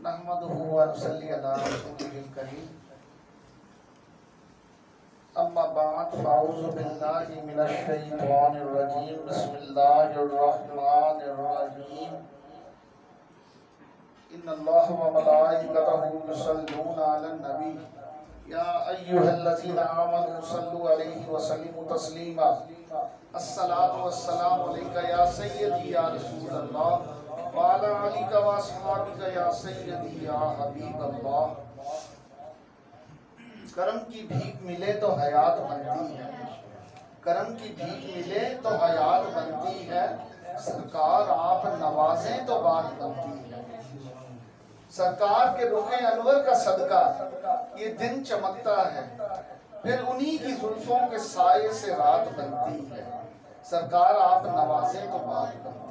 नहमदुहु व नसल्ली अला रसूलिहिल करीम। अम्मा बाद फ़अऊज़ु बिल्लाहि मिनश शैतानिर रजीम। बिस्मिल्लाहिर रहमानिर रहीम। इन्नल्लाह व मलाइकतहु युसल्लूना अलन नबी या अय्युहल्लज़ीना आमनू सल्लु अलैहि व सल्लिमू तस्लीमा। अस्सलातु वस्सलामु अलैका या सय्यदी या रसूलल्लाह व अला आलिका व अस्हाबिका या सय्यदी या हबीबल्लाह। करम की भीख मिले तो हयात बनती है, करम की भीख मिले तो हयात बनती है। सरकार आप नवाजें तो बात बनती है। सरकार के रुखे अनवर का सदका ये दिन चमकता है, फिर उन्हीं की जुल्फों के साये से रात बनती है। सरकार आप नवाजें तो बात बनती है।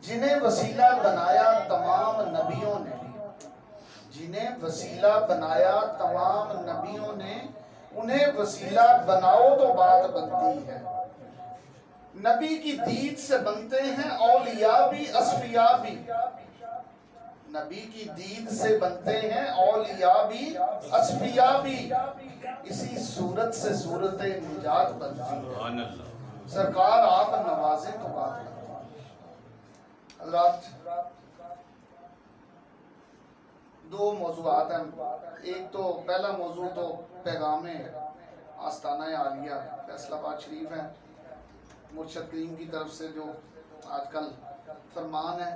जिन्हें वसीला बनाया तमाम नबियों ने, जिन्हें वसीला बनाया तमाम नबियों ने, उन्हें वसीला बनाओ तो बात बनती है। नबी की दीद से बनते हैं औलिया भी असफिया भी, नबी की दीद से बनते हैं औलिया भी असफिया भी। इसी सूरत से सूरत निजात बनती है। सरकार आप नवाजे तो बात बनती है। हज़रात, दो मौज़ूआत हैं। एक तो पहला मौजू तो पैगाम आस्ताना आलिया फैसलाबाद शरीफ है, मुर्शद करीम की तरफ से जो आजकल फरमान है।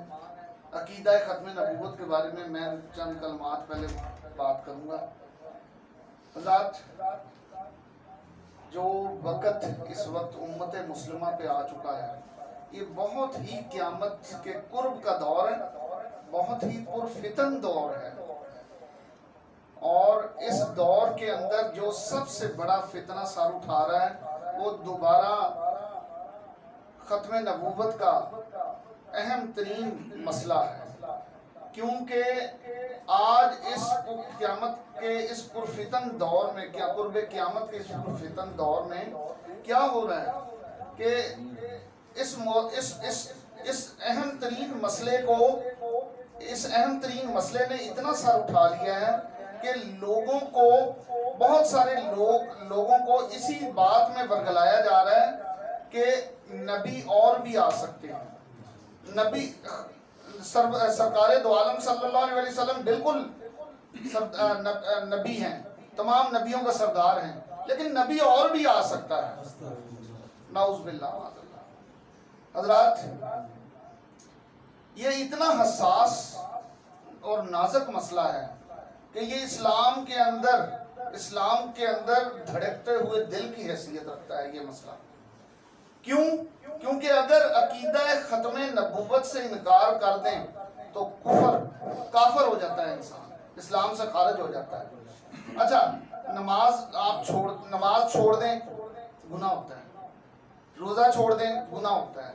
अकीदा ख़त्म नबूवत के बारे में मैं चंद कलमात पहले बात करूँगा। हज़रात, जो वक़्त इस वक्त उम्मत मुस्लिमा पे आ चुका है, ये बहुत ही क़यामत के कुर्ब का दौर है, बहुत ही पुरफितन दौर है। और इस दौर के अंदर जो सबसे बड़ा फितना सर उठा रहा है वो दोबारा ख़त्म नबूवत का अहम तरीन मसला है। क्योंकि आज इस क़यामत के इस पुरफितन दौर में, क्या कुर्ब क़यामत के इस पुरफितन दौर में क्या हो रहा है कि इस अहम तरीन मसले को, इस अहम तरीन मसले ने इतना सर उठा लिया है कि लोगों को, बहुत सारे लोगों को इसी बात में वर्गलाया जा रहा है कि नबी और भी आ सकते हैं। नबी सरकार दो आलम सल्लल्लाहु अलैहि वसल्लम बिल्कुल नबी हैं, तमाम नबियों का सरदार हैं, लेकिन नबी और भी आ सकता है। नाउज़ बिल्लाह। हज़रात, ये इतना हसास और नाजुक मसला है कि ये इस्लाम के अंदर धड़कते हुए दिल की हैसियत रखता है ये मसला। क्यों? क्योंकि अगर अकीदा ख़त्म नबूवत से इनकार कर दें तो काफिर हो जाता है इंसान, इस्लाम से खारिज हो जाता है। अच्छा, नमाज छोड़ दें गुनाह होता है, रोज़ा छोड़ दें गुनाह होता है,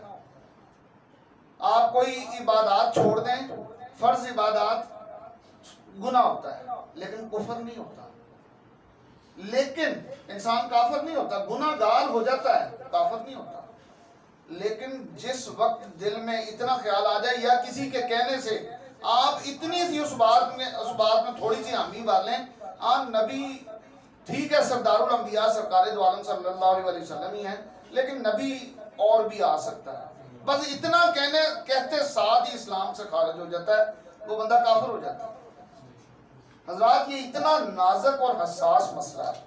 आप कोई इबादत छोड़ दें, फ़र्ज इबादत, गुनाह होता है, लेकिन कुफर नहीं होता। लेकिन इंसान काफिर नहीं होता, गुनाहगार हो जाता है, काफिर नहीं होता। लेकिन जिस वक्त दिल में इतना ख्याल आ जाए या किसी के कहने से आप इतनी सी उस बात में थोड़ी सी हामी डालें, आप नबी ठीक है, सरदारुल अंबिया सरकार दो आलम सल्लल्लाहु अलैहि वसल्लम ही हैं, लेकिन नबी और भी आ सकता है। बस इतना कहते साथ ही इस्लाम से खारिज हो जाता है, वो बंदा काफिर हो जाता है। हज़रात, ये इतना नाजुक और हसास मसला है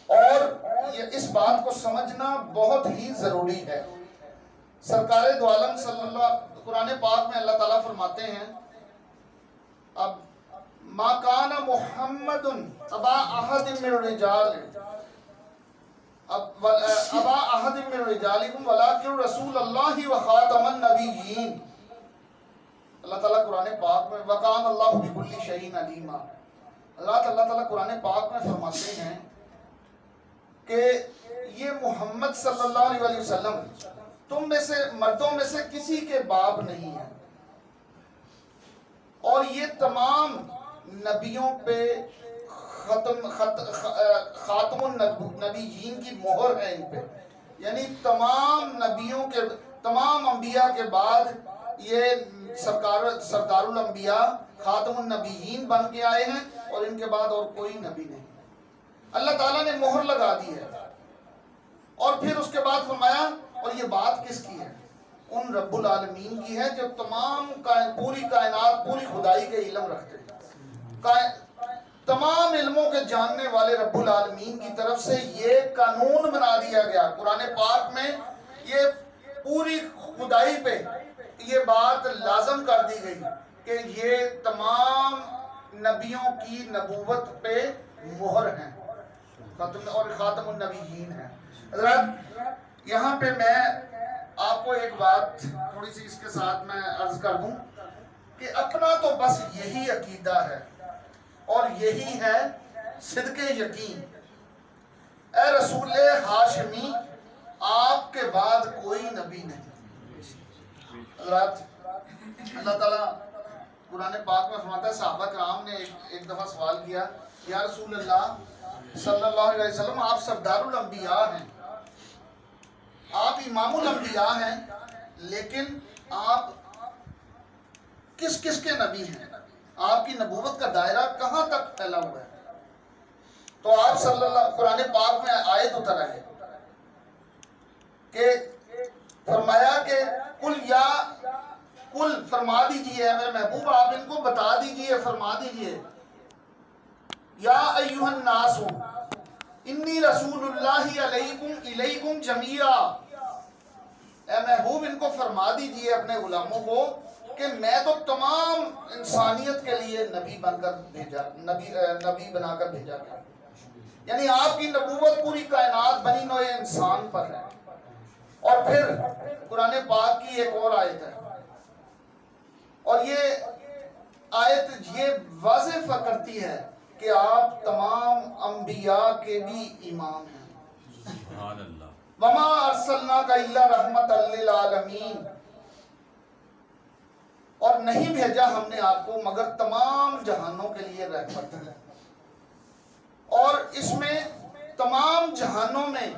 और ये इस बात को समझना बहुत ही ज़रूरी है। सरकार दो आलम सल्लल्लाहु, कुरान पाक में अल्लाह ताला फरमाते हैं, अब मा काना मुहम्मदुन अबा अहद मिन रिजालिकुम वलाकिन रसूलुल्लाहि व खातमन नबिय्यीन। अल्लाह ताला कुरान पाक में वकान अल्लाहु बिकुल्ली शैइन अलीमा। अल्लाह ताला कुरान पाक में फरमाते हैं कि ये मोहम्मद सल्लल्लाहु अलैहि वसल्लम तुम में से, मर्दों में से किसी के बाप नहीं है, और ये तमाम नबियों पे खातमुन नबिय्यीन की मोहर है इन पे। यानी तमाम नबियों के, तमाम अंबिया के बाद ये सरदारुल अंबिया खातमुन नबीयीन बन के आए हैं और इनके बाद और कोई नबी नहीं। अल्लाह ताला ने मोहर लगा दी है। और फिर उसके बाद फरमाया, और ये बात किसकी है? उन रब्बुल आलमीन की है जो तमाम पूरी कायनात, पूरी खुदाई के इल्म रखते हैं। तमाम इल्मों के जानने वाले रब्बुल आलमीन की तरफ से ये कानून बना दिया गया कुरान पाक में। ये पूरी खुदाई पे ये बात लाजम कर दी गई कि ये तमाम नबियों की नबूवत पे मोहर हैं और खातमुन नबीयीन है। हज़रत यहाँ पे मैं आपको एक बात थोड़ी सी इसके साथ मैं अर्ज कर दूं कि अपना तो बस यही अकीदा है और यही है सिद्के यकीन। ए रसूल हाशमी, आपके बाद कोई नबी नहीं। हज़रत अल्लाह ताला कुरान पाक में फरमाता है, सहाबा कराम ने एक दफ़ा सवाल किया, या रसूल अल्लाह सल्लल्लाहु अलैहि वसल्लम, आप सरदारुल अंबिया हैं, आप इमामुल अंबिया हैं, लेकिन आप किस किस के नबी हैं? आपकी नबूवत का दायरा कहाँ तक फैला हुआ है? तो आप सल्लल्लाहु कुरान पाक में आयत उतर है कि फरमाया कि कुल फरमा दीजिए मेरे महबूब, आप इनको बता दीजिए, फरमा दीजिए, या अय्युहन नासु इन्नी रसूलुल्लाहि अलैकुम जमीआ। ए महबूब, इनको फरमा दीजिए अपने गुलामों को कि मैं तो तमाम इंसानियत के लिए नबी बनकर भेजा, नबी बनाकर भेजा गया। यानी आपकी नबूवत पूरी कायनात बनी नौ इंसान पर है। और फिर कुरान पाक की एक और आयत है, और ये आयत ये वाज़ेह करती है कि आप तमाम अंबिया के भी इमाम हैं। वमा अरसलनाका इल्ला रहमतल लिल आलमीन, और नहीं भेजा हमने आपको मगर तमाम जहानों के लिए रहमत है। और इसमें तमाम जहानों में